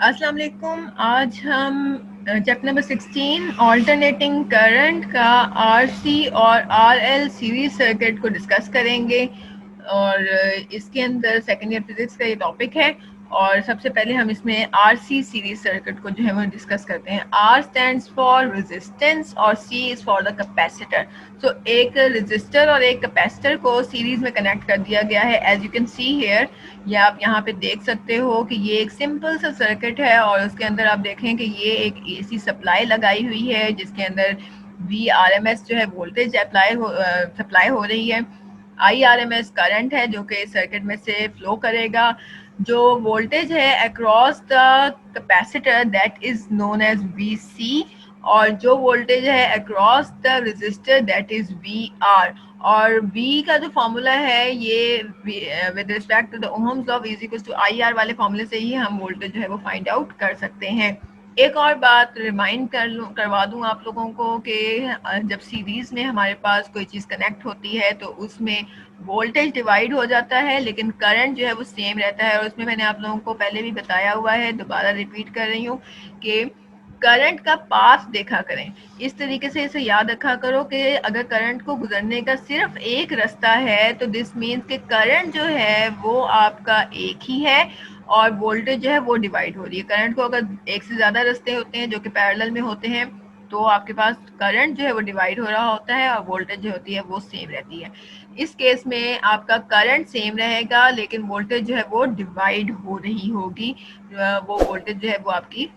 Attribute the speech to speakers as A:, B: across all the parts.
A: अस्सलाम वालेकुम। आज हम चैप्टर नंबर 16 ऑल्टरनेटिंग करंट का आरसी और आरएल सीरीज सर्किट को डिस्कस करेंगे और इसके अंदर सेकेंड ईयर फिजिक्स का ये टॉपिक है। और सबसे पहले हम इसमें आरसी सीरीज सर्किट को जो है वो डिस्कस करते हैं। आर स्टैंड्स फॉर रेजिस्टेंस और सी इज फॉर द कैपेसिटर। सो एक रेजिस्टर और एक कैपेसिटर को सीरीज में कनेक्ट कर दिया गया है। As you can see here, ये आप यहाँ पे देख सकते हो कि ये एक सिंपल सा सर्किट है और उसके अंदर आप देखें कि ये एक एसी सप्लाई लगाई हुई है जिसके अंदर VRMS जो है वोल्टेज सप्लाई हो रही है। IRMS करंट है जो कि सर्किट में से फ्लो करेगा। जो वोल्टेज है across the capacitor that is known as VC, और जो वोल्टेज है across the resistor that is VR। और V का जो फॉर्मूला है ये with respect to the Ohm's law V equals to IR वाले फॉर्मूले से ही हम वोल्टेज जो है वो फाइंड आउट कर सकते हैं। एक और बात रिमाइंड करवा दूं आप लोगों को कि जब सीरीज में हमारे पास कोई चीज़ कनेक्ट होती है तो उसमें वोल्टेज डिवाइड हो जाता है लेकिन करंट जो है वो सेम रहता है। और उसमें मैंने आप लोगों को पहले भी बताया हुआ है, दोबारा रिपीट कर रही हूँ कि करंट का पाथ देखा करें। इस तरीके से इसे याद रखा करो कि अगर करंट को गुजरने का सिर्फ एक रास्ता है तो दिस मीन्स कि करंट जो है वो आपका एक ही है और वोल्टेज जो है वो डिवाइड हो रही है। करंट को अगर एक से ज़्यादा रास्ते होते हैं जो कि पैरेलल में होते हैं तो आपके पास करंट जो है वो डिवाइड हो रहा होता है और वोल्टेज जो होती है वो सेम रहती है। इस केस में आपका करंट सेम रहेगा लेकिन वोल्टेज जो है वो डिवाइड हो रही होगी। वो वोल्टेज जो है वो आपकी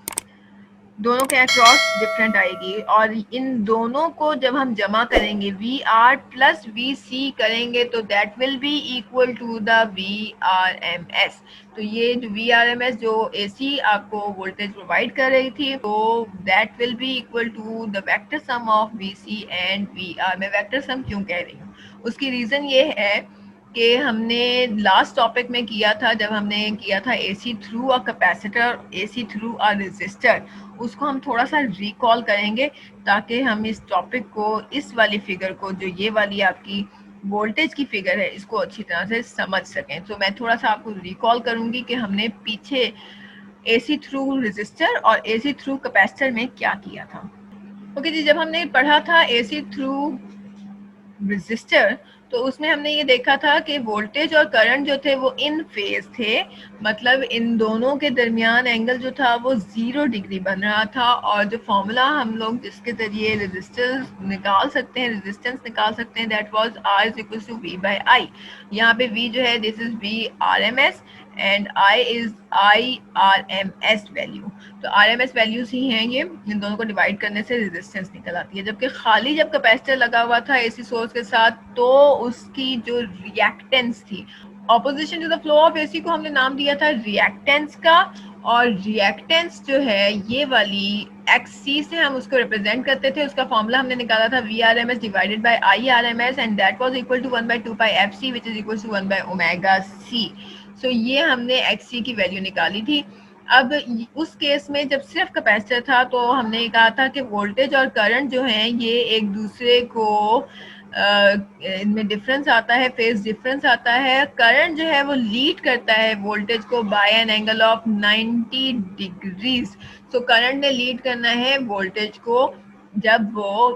A: दोनों के अक्रॉस डिफरेंट आएगी और इन दोनों को जब हम जमा करेंगे VR प्लस VC करेंगे तो that will be equal to the VRMS। तो ये जो VRMS जो AC आपको वोल्टेज प्रोवाइड कर रही थी तो that will be equal to the vector sum of VC and VR। मैं वेक्टर सम क्यों कह रही हूँ, उसकी रीज़न ये है कि हमने लास्ट टॉपिक में किया था, जब हमने किया था AC through a capacitor, AC through a resistor, उसको हम थोड़ा सा रिकॉल करेंगे ताकि हम इस टॉपिक को, इस वाली फिगर को, जो ये वाली आपकी वोल्टेज की फिगर है, इसको अच्छी तरह से समझ सकें। तो मैं थोड़ा सा आपको रिकॉल करूंगी कि हमने पीछे AC थ्रू रेजिस्टर और AC थ्रू कैपेसिटर में क्या किया था। ओके जी, जब हमने पढ़ा था AC थ्रू रेजिस्टर तो उसमें हमने ये देखा था कि वोल्टेज और करंट जो थे वो इन फेज थे, मतलब इन दोनों के दरमियान एंगल जो था वो 0 डिग्री बन रहा था। और जो फॉर्मूला हम लोग जिसके जरिए रेजिस्टेंस निकाल सकते हैं that was R is equal to V by I। यहाँ पे V जो है this is VRMS and I is IRMS value. तो RMS वैल्यूज ही हैं ये, इन दोनों को डिवाइड करने से रेजिस्टेंस निकल आती है। जबकि खाली जब कैपेसिटर लगा हुआ था AC सोर्स के साथ तो उसकी जो रिएक्टेंस थी, opposition to the flow of AC को हमने नाम दिया था रिएक्टेंस का। और रिएक्टेंस जो है ये वाली XC से हम उसको रिप्रेजेंट करते थे, उसका फॉर्मूला हमने निकाला था VRMS divided by IRMS and that was equal to 1/2 pi FC which is equal to 1 omega C। सो ये हमने XC की वैल्यू निकाली थी। अब उस केस में जब सिर्फ कैपेसिटर था तो हमने कहा था कि वोल्टेज और करंट जो हैं ये एक दूसरे को इनमें डिफरेंस आता है, फेज डिफरेंस आता है। करंट जो है वो लीड करता है वोल्टेज को by an angle of 90 degrees. So current ने लीड करना है वोल्टेज को जब वो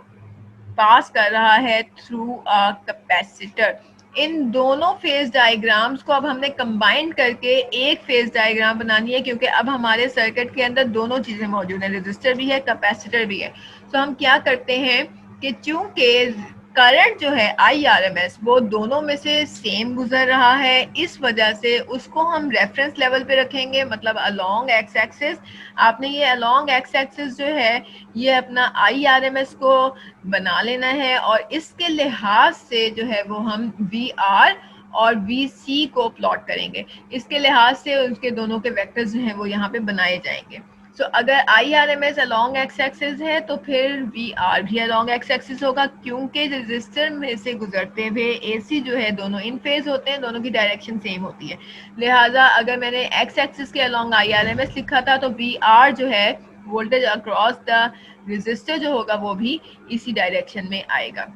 A: पास कर रहा है थ्रू अ कैपेसिटर। इन दोनों फेज डायग्राम्स को अब हमने कंबाइन करके एक फेज डायग्राम बनानी है, क्योंकि अब हमारे सर्किट के अंदर दोनों चीजें मौजूद हैं, रेजिस्टर भी है, कैपेसिटर भी है। तो हम क्या करते हैं कि चूंकि करंट जो है IRMS वो दोनों में से सेम गुजर रहा है, इस वजह से उसको हम रेफरेंस लेवल पे रखेंगे, मतलब अलोंग एक्स एक्सिस। आपने ये अलोंग एक्स एक्सिस जो है ये अपना IRMS को बना लेना है और इसके लिहाज से जो है वो हम VR और VC को प्लॉट करेंगे। इसके लिहाज से उसके दोनों के वेक्टर्स जो हैं वो यहाँ पे बनाए जाएंगे। सो अगर IRMS अलोंग एक्स एक्सिस है तो फिर VR भी अलोंग एक्स एक्सिस होगा, क्योंकि रेजिस्टर में से गुजरते हुए AC जो है दोनों इन फेज होते हैं, दोनों की डायरेक्शन सेम होती है। लिहाजा अगर मैंने एक्स एक्सिस के अलोंग IRMS लिखा था तो VR जो है वोल्टेज अक्रॉस द रेजिस्टर जो होगा वो भी इसी डायरेक्शन में आएगा।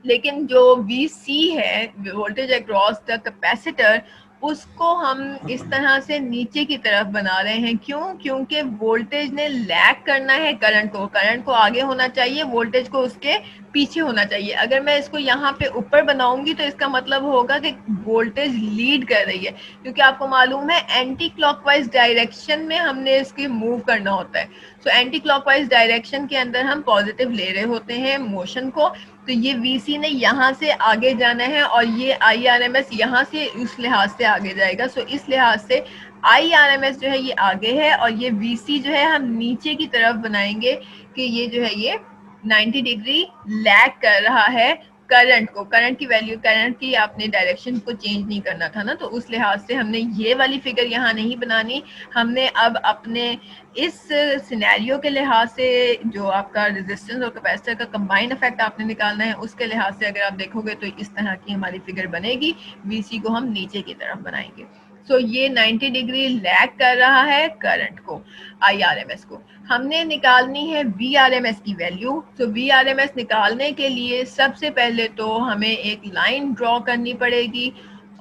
A: लेकिन जो VC है वोल्टेज अक्रॉस द कैपेसिटर उसको हम इस तरह से नीचे की तरफ बना रहे हैं। क्यों? क्योंकि वोल्टेज ने लैग करना है करंट को आगे होना चाहिए, वोल्टेज को उसके पीछे होना चाहिए। अगर मैं इसको यहाँ पे ऊपर बनाऊंगी तो इसका मतलब होगा कि वोल्टेज लीड कर रही है, क्योंकि आपको मालूम है एंटी क्लॉकवाइज डायरेक्शन में हमने इसके मूव करना होता है। सो एंटी क्लॉकवाइज डायरेक्शन के अंदर हम पॉजिटिव ले रहे होते हैं मोशन को, तो ये VC ने यहाँ से आगे जाना है और ये IRMS यहाँ से उस लिहाज से आगे जाएगा। सो इस लिहाज से IRMS जो है ये आगे है और ये VC जो है हम नीचे की तरफ बनाएंगे कि ये जो है ये 90 डिग्री लैग कर रहा है करंट की वैल्यू, करंट की आपने डायरेक्शन को चेंज नहीं करना था ना, तो उस लिहाज से हमने ये वाली फिगर यहाँ नहीं बनानी। हमने अब अपने इस सिनेरियो के लिहाज से जो आपका रेजिस्टेंस और कैपेसिटर का कंबाइंड इफेक्ट आपने निकालना है, उसके लिहाज से अगर आप देखोगे तो इस तरह की हमारी फिगर बनेगी। VC को हम नीचे की तरफ बनाएंगे। सो ये 90 डिग्री लैग कर रहा है करंट को, IRMS को। हमने निकालनी है VRMS की वैल्यू। तो VRMS निकालने के लिए सबसे पहले तो हमें एक लाइन ड्रॉ करनी पड़ेगी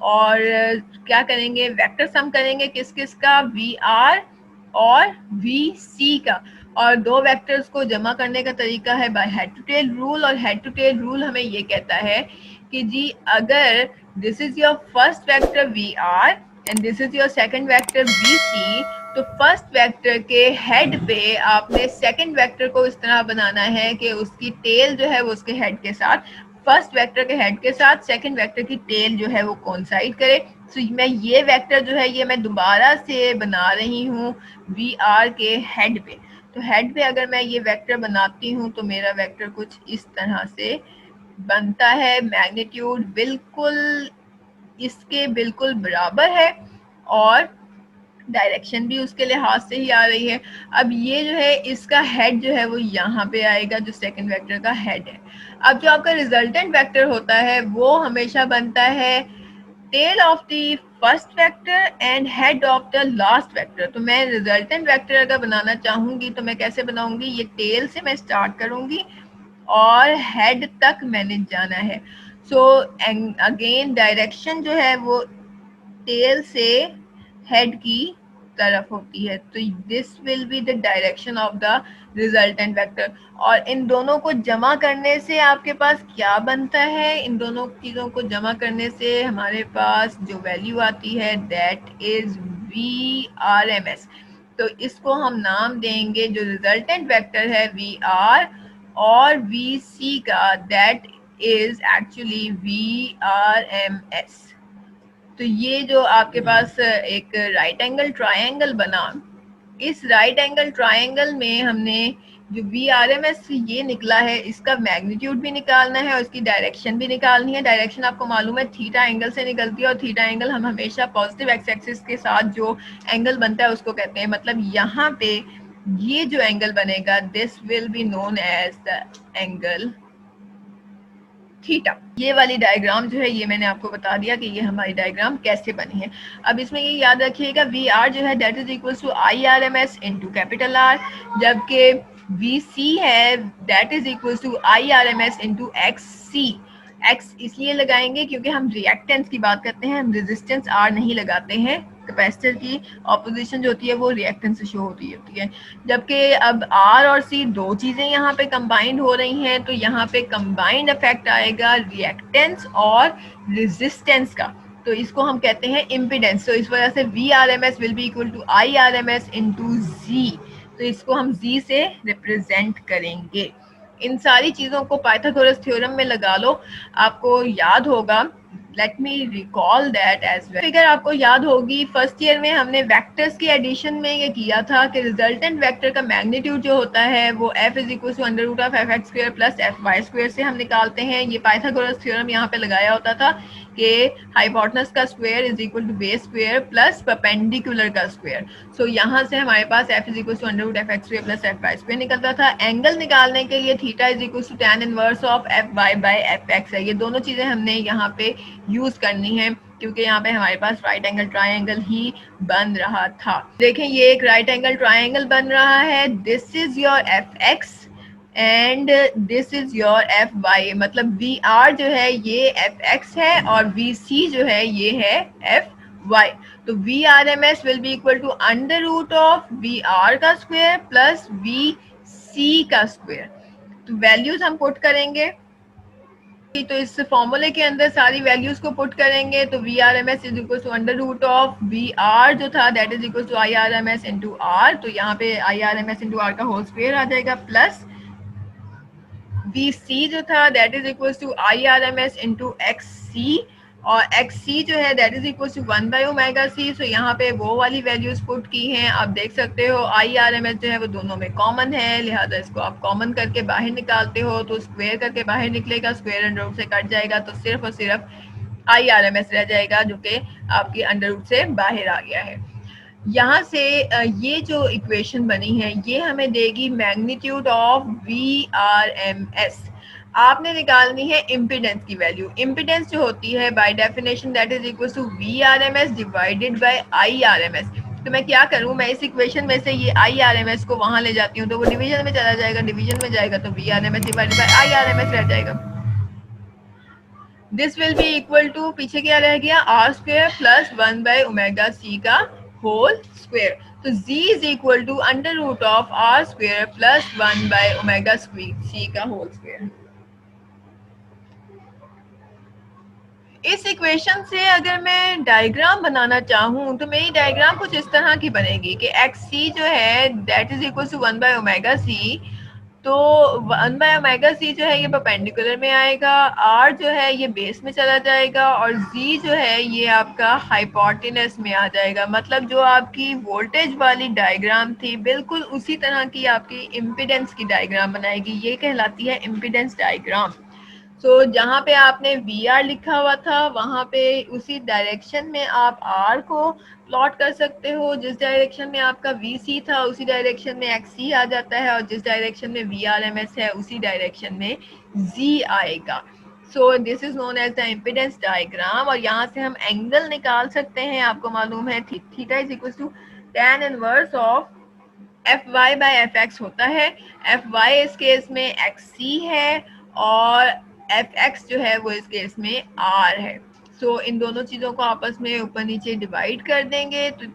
A: और क्या करेंगे, वेक्टर सम करेंगे किस किस का, VR और VC का। और दो वेक्टर्स को जमा करने का तरीका है by head to tail rule. और हेड टू टेल रूल हमें ये कहता है कि जी अगर this is your first vector VR and this is your second vector VC, तो फर्स्ट वेक्टर के हेड पे आपने सेकंड वेक्टर को इस तरह बनाना है कि उसकी टेल जो है वो उसके हेड के साथ, फर्स्ट वेक्टर के हेड के साथ सेकंड वेक्टर की टेल जो है वो कोइंसाइड करे। तो मैं ये वेक्टर जो है ये मैं दोबारा से बना रही हूँ VR के हेड पे। तो हेड पे अगर मैं ये वेक्टर बनाती हूँ तो मेरा वेक्टर कुछ इस तरह से बनता है। मैग्नीट्यूड बिल्कुल इसके बिल्कुल बराबर है और डायरेक्शन भी उसके लिहाज से ही आ रही है। अब ये जो है इसका हेड जो है वो यहाँ पे आएगा, जो सेकंड वेक्टर का हेड है। अब जो आपका रिजल्टेंट वेक्टर होता है वो हमेशा बनता है tail of the first vector and head of the last vector. तो मैं रिजल्टेंट वेक्टर अगर बनाना चाहूंगी तो मैं कैसे बनाऊंगी, ये टेल से मैं स्टार्ट करूंगी और हेड तक मैंने जाना है। सो अगेन डायरेक्शन जो है वो टेल से हेड की तरफ होती है। तो this will be the direction of the resultant vector. और इन दोनों को जमा करने से आपके पास क्या बनता है, इन दोनों चीज़ों को जमा करने से हमारे पास जो वैल्यू आती है दैट इज VRMS। तो इसको हम नाम देंगे जो रिजल्टेंट वेक्टर है VR और VC का, दैट इज एक्चुअली VRMS। तो ये जो आपके पास एक राइट एंगल ट्रायंगल बना, इस राइट एंगल ट्रायंगल में हमने जो VRMS ये निकला है इसका मैग्नीट्यूड भी निकालना है और इसकी डायरेक्शन भी निकालनी है। डायरेक्शन आपको मालूम है थीटा एंगल से निकलती है और थीटा एंगल हम हमेशा पॉजिटिव एक्स एक्सिस के साथ जो एंगल बनता है उसको कहते हैं। मतलब यहाँ पे ये जो एंगल बनेगा this will be known as the angle theta. ये वाली डायग्राम जो है ये मैंने आपको बता दिया कि ये हमारी डायग्राम कैसे बनी है। अब इसमें ये याद रखिएगा VR जो है that is equal to IRMS into capital R, जबकि VC है that is equal to IRMS into XC। X इसलिए लगाएंगे क्योंकि हम रिएक्टेंस की बात करते हैं, हम रेजिस्टेंस R नहीं लगाते हैं। कैपेसिटर की ऑपोजिशन जो होती है वो रिएक्टेंस से शो होती है। जबकि अब R और C दो चीजें यहाँ पे कंबाइंड हो रही हैं, तो यहाँ पे कंबाइंड इफेक्ट आएगा रिएक्टेंस और रेजिस्टेंस का, तो इसको हम कहते हैं इम्पीडेंस। तो इस वजह से VRMS will be equal to IRMS into Z। तो इसको हम Z से रिप्रेजेंट करेंगे। इन सारी चीजों को पाइथागोरस थ्योरम में लगा लो, आपको याद होगा। Let me recall that as well. Figure आपको याद होगी फर्स्ट ईयर में हमने वेक्टर्स के एडिशन में ये किया था कि रिजल्टेंट वेक्टर का मैग्नीट्यूड जो होता है वो F is equal to under root of FX square plus FY square से हम निकालते हैं। ये पाइथागोरस थ्योरम यहाँ पे लगाया होता था कि हाइपोटेनस का square is equal to base square plus perpendicular का स्क्वायर। सो यहाँ से हमारे पास F is equal to under root FX square plus FY square निकलता था। एंगल निकालने के लिए theta is equal to tan inverse of FY by FX है। ये दोनों चीजें हमने यहाँ पे यूज करनी है क्योंकि यहाँ पे हमारे पास राइट एंगल ट्रायंगल ही बन रहा था। देखें ये एक राइट एंगल ट्रायंगल बन रहा है। This is your FX and this is your FY। मतलब VR जो है ये FX है और VC जो है ये है y। तो V R M S will be equal to under root of V R का स्क्वायर प्लस वी सी का स्क्वायर। तो वैल्यूज हम पुट करेंगे, तो इस फॉर्मूले के अंदर सारी वैल्यूज को पुट करेंगे। तो V R M S is equal to under root of V R जो था that is equal to I R M S into R. तो यहाँ पे I R M S into R का होल स्क्वायर आ जाएगा प्लस वी सी जो था that is equal to I R M S into X C, और X C जो है that is equal to 1 by omega C. So यहाँ पे वो वाली वैल्यूज पुट की हैं। आप देख सकते हो आई आर एम एस जो है वो दोनों में कॉमन है, लिहाजा इसको आप कॉमन करके बाहर निकालते हो तो स्क्वायर करके बाहर निकलेगा, स्क्वायर अंडर रूट से कट जाएगा तो सिर्फ और सिर्फ आई आर एम एस रह जाएगा जो कि आपकी अंडर रूट से बाहर आ गया है। यहाँ से ये जो इक्वेशन बनी है ये हमें देगी magnitude of V R M S. आपने निकालनी है इम्पिडेंस की वैल्यू। इम्पिडेंस जो होती है by definition that is equal to V R M S divided by I R M S. तो मैं क्या करूँ, मैं इस इक्वेशन में से ये आई आर एम एस को वहां ले जाती हूँ तो वो डिवीजन में चला जाएगा, डिवीजन में जाएगा तो V R M S divided by I R M S रह जाएगा। This will be equal to पीछे क्या रह गया R square plus 1 by omega C का होल स्क्वायर। तो z is equal to under root of R square plus 1 by omega C का whole square. इस इक्वेशन से अगर मैं डायग्राम बनाना चाहूँ तो मेरी डायग्राम कुछ इस तरह की बनेगी कि एक्स सी जो है that is equal to 1 by omega C. तो 1 बाय ओमेगा सी जो है ये परपेंडिकुलर में आएगा, आर जो है ये बेस में चला जाएगा और जी जो है ये आपका हाइपोटेनस में आ जाएगा। मतलब जो आपकी वोल्टेज वाली डायग्राम थी बिल्कुल उसी तरह की आपकी इम्पिडेंस की डायग्राम बनाएगी, ये कहलाती है इम्पिडेंस डायग्राम। सो जहाँ पे आपने वी आर लिखा हुआ था वहाँ पे उसी डायरेक्शन में आप आर को प्लॉट कर सकते हो। जिस डायरेक्शन में आपका वी सी था उसी डायरेक्शन में एक्स सी आ जाता है, और जिस डायरेक्शन में वी आर एम एस है उसी डायरेक्शन में जी आएगा। So this is known as the impedance diagram. और यहाँ से हम एंगल निकाल सकते हैं, आपको मालूम है theta is equal to tan inverse of F Y by F X होता है। एफ वाई इस केस में एक्स सी है और एफ एक्स जो है वो इस केस में आर है। सो इन दोनों चीज़ों को आपस में ऊपर नीचे डिवाइड कर देंगे तो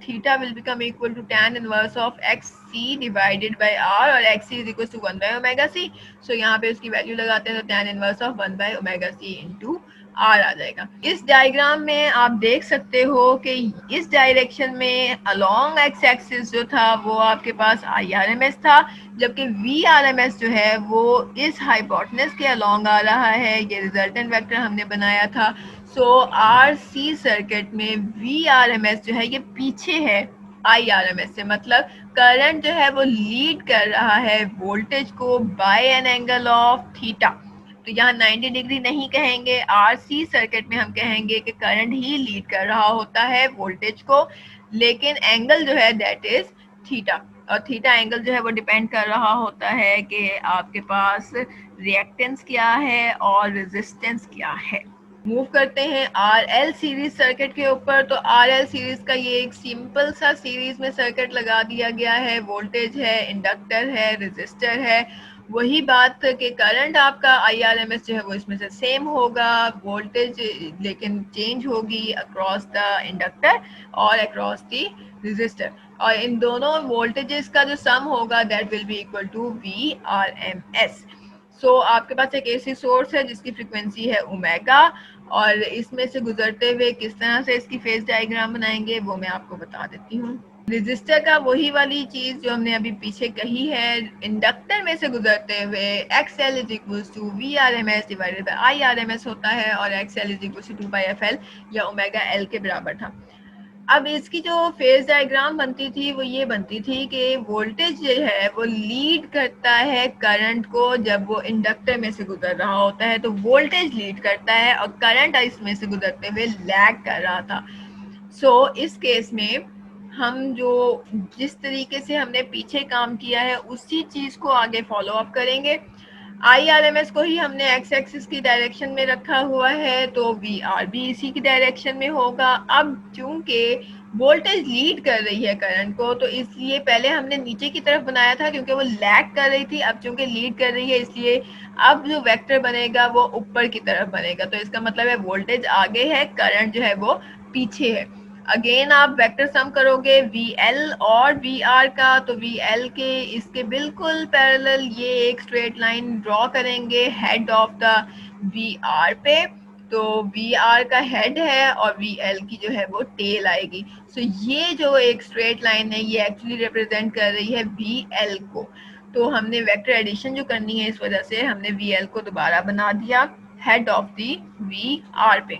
A: theta will become equal to tan inverse of X C divided by R, और X C is equal to 1 by omega C. So यहाँ पे उसकी वैल्यू लगाते हैं तो tan inverse of 1 by omega C into R आ जाएगा। इस डायग्राम में आप देख सकते हो कि इस डायरेक्शन में अलोंग एक्स एक्सिस जो था वो आपके पास आई आर एम एस था, जबकि वी आर एम एस जो है वो इस हाइपोटेनस के अलोंग आ रहा है। ये रिजल्टेंट वेक्टर हमने बनाया था। सो आर सी सर्किट में वी आर एम एस जो है ये पीछे है आई आर एम एस से, मतलब करंट जो है वो लीड कर रहा है वोल्टेज को by an angle of theta. तो यहाँ 90 डिग्री नहीं कहेंगे, आरसी सर्किट में हम कहेंगे कि करंट ही लीड कर रहा होता है वोल्टेज को, लेकिन एंगल जो है दैट इज थीटा। और थीटा एंगल जो है वो डिपेंड कर रहा होता है कि आपके पास रिएक्टेंस क्या है और रेजिस्टेंस क्या है। मूव करते हैं आर एल सीरीज सर्किट के ऊपर। तो आर एल सीरीज का ये एक सिंपल सा सीरीज में सर्किट लगा दिया गया है। वोल्टेज है, इंडक्टर है, रेजिस्टर है। वही बात कि करंट आपका आई आर एम एस जो है वो इसमें से सेम होगा, वोल्टेज लेकिन चेंज होगी अक्रॉस द इंडक्टर और अक्रॉस द रेजिस्टर, और इन दोनों वोल्टेजेस का जो सम होगा that will be equal to V R M S. So आपके पास एक एसी सोर्स है जिसकी फ्रिक्वेंसी है ओमेगा, और इसमें से गुजरते हुए किस तरह से इसकी फेज डायग्राम बनाएंगे वो मैं आपको बता देती हूँ। रेजिस्टर का वही वाली चीज जो हमने अभी पीछे कही है, इंडक्टर में से गुजरते हुए X L is equal to V R M S divided by I R M S होता है, और X L is equal to 2 pi F L या ओमेगा एल के बराबर था। अब इसकी जो फेज डायग्राम बनती थी वो ये बनती थी कि वोल्टेज जो है वो लीड करता है करंट को जब वो इंडक्टर में से गुजर रहा होता है, तो वोल्टेज लीड करता है और करंट इसमें से गुजरते हुए लैग कर रहा था। सो इस केस में हम जो जिस तरीके से हमने पीछे काम किया है उसी चीज को आगे फॉलो अप करेंगे। आई आर एम एस को ही हमने एक्स एक्सिस की डायरेक्शन में रखा हुआ है, तो वी आर भी इसी की डायरेक्शन में होगा। अब चूंकि वोल्टेज लीड कर रही है करंट को, तो इसलिए पहले हमने नीचे की तरफ बनाया था क्योंकि वो लैग कर रही थी, अब चूंकि लीड कर रही है इसलिए अब जो वेक्टर बनेगा वो ऊपर की तरफ बनेगा। तो इसका मतलब है वोल्टेज आगे है, करंट जो है वो पीछे है। अगेन आप वेक्टर सम करोगे VL और VR का, तो VL के इसके बिल्कुल पैरेलल ये एक स्ट्रेट लाइन ड्रॉ करेंगे हेड ऑफ द VR पे, तो VR का हेड है और VL की जो है वो टेल आएगी। सो ये जो एक स्ट्रेट लाइन है ये एक्चुअली रिप्रेजेंट कर रही है VL को। तो हमने वेक्टर एडिशन जो करनी है इस वजह से हमने VL को दोबारा बना दिया हेड ऑफ दी VR पे।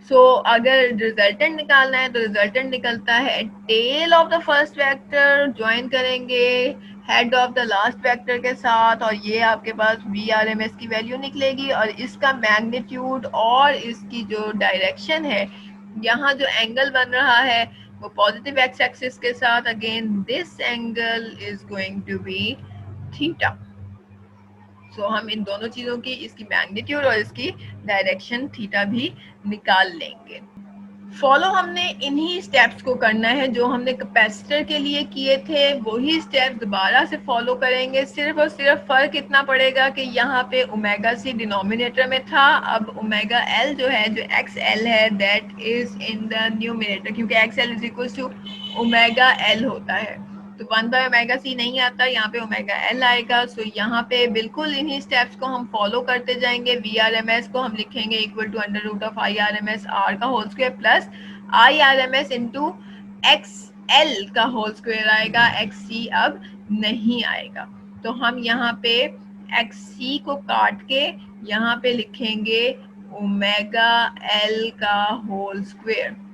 A: सो अगर रिजल्टेंट निकालना है तो रिजल्टेंट निकलता है tail of the first vector join करेंगे head of the last vector के साथ, और ये आपके पास VRMS की वैल्यू निकलेगी, और इसका मैग्नीट्यूड और इसकी जो डायरेक्शन है, यहाँ जो एंगल बन रहा है वो पॉजिटिव एक्स एक्सिस के साथ, again this angle is going to be theta. So हम इन दोनों चीजों की इसकी मैग्नीट्यूड और इसकी डायरेक्शन थीटा भी निकाल लेंगे। फॉलो हमने इन्हीं स्टेप्स को करना है जो हमने कैपेसिटर के लिए किए थे, वही स्टेप्स दोबारा से फॉलो करेंगे। सिर्फ और सिर्फ फर्क इतना पड़ेगा कि यहाँ पे ओमेगा सी डिनोमिनेटर में था, अब ओमेगा एल जो है, जो एक्स एल है, that is in the numerator, क्योंकि X L is equal to omega L होता है, तो 1 बाय ओमेगा सी नहीं आता, यहाँ पे ओमेगा एल आएगा। सो यहाँ पे बिल्कुल इन्हीं स्टेप्स को हम फॉलो करते जाएंगे। VRMS को हम लिखेंगे equal to under root of IRMS R का whole square plus IRMS into XL का होल स्क्वायर आएगा, XC अब नहीं आएगा। तो हम यहाँ पे XC को काट के यहाँ पे लिखेंगे ओमेगा एल का होल स्क्वायर।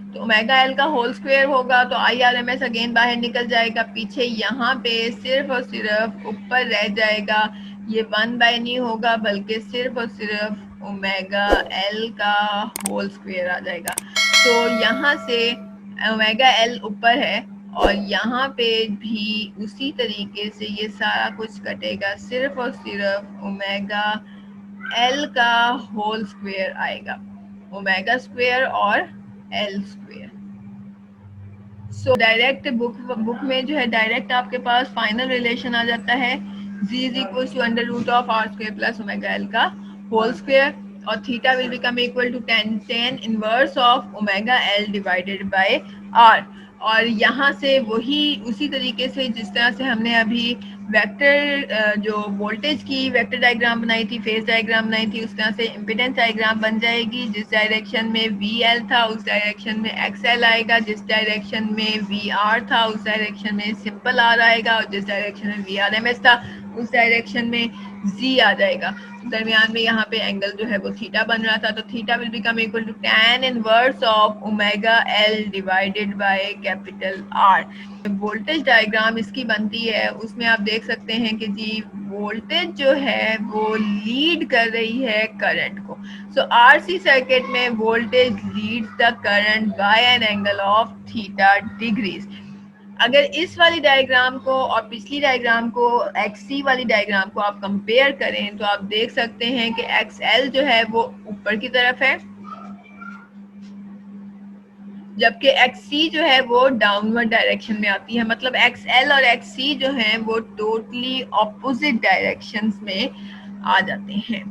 A: तो ओमेगा एल का होल स्क्वायर होगा तो IRMS अगेन बाहर निकल जाएगा, पीछे यहाँ पे सिर्फ और सिर्फ ऊपर रह जाएगा, ये 1 बाय नहीं होगा बल्कि सिर्फ और सिर्फ ओमेगा एल का होल स्क्वायर आ जाएगा। तो यहाँ से ओमेगा एल ऊपर है और यहाँ पे भी उसी तरीके से ये सारा कुछ कटेगा, सिर्फ और सिर्फ ओमेगा एल का होल स्क्वायर आएगा, ओमेगा स्क्वायर और L square. So direct book में जो है डायरेक्ट आपके पास फाइनल रिलेशन आ जाता है, z is equal to under root of R square plus omega L का होल स्क्वायर, और theta will become equal to tan inverse of omega L divided by R. और यहाँ से वही उसी तरीके से जिस तरह से हमने अभी वेक्टर जो वोल्टेज की वेक्टर डायग्राम बनाई थी, फेज डायग्राम बनाई थी, उस तरह से इम्पिडेंस डायग्राम बन जाएगी। जिस डायरेक्शन में VL था उस डायरेक्शन में XL आएगा, जिस डायरेक्शन में VR था उस डायरेक्शन में सिंपल R आएगा, और जिस डायरेक्शन में VRMS था उस डायरेक्शन में Z आ जाएगा। दरमियान में यहाँ पे एंगल जो है वो थीटा बन रहा था, तो theta will become equal to tan inverse of omega L divided by capital R। Voltage diagram इसकी बनती है, उसमें आप देख सकते हैं कि जी वोल्टेज जो है वो लीड कर रही है करंट को। सो RC सर्किट में voltage leads the current by an angle of theta degrees. अगर इस वाली डायग्राम को और पिछली डायग्राम को, XC वाली डायग्राम को आप कंपेयर करें तो आप देख सकते हैं कि XL जो है वो ऊपर की तरफ है, जबकि XC जो है वो डाउनवर्ड डायरेक्शन में आती है। मतलब XL और XC जो है वो टोटली ऑपोजिट डायरेक्शंस में आ जाते हैं।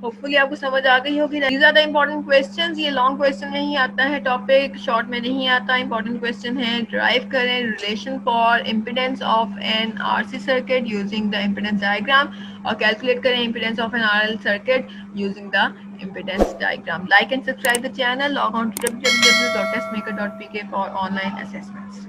A: होपफुली आपको समझ आ गई होगी। These are the important questions. ये लॉन्ग क्वेश्चन में ही आता है, टॉपिक शॉर्ट में नहीं आता। इंपॉर्टेंट क्वेश्चन है, ड्राइव करें relation for impedance of an RC circuit using the impedance diagram, और कैलकुलेट करें impedance of an RL circuit using the impedance diagram. Like and subscribe the channel. Log on to www.testmaker.pk for online assessments.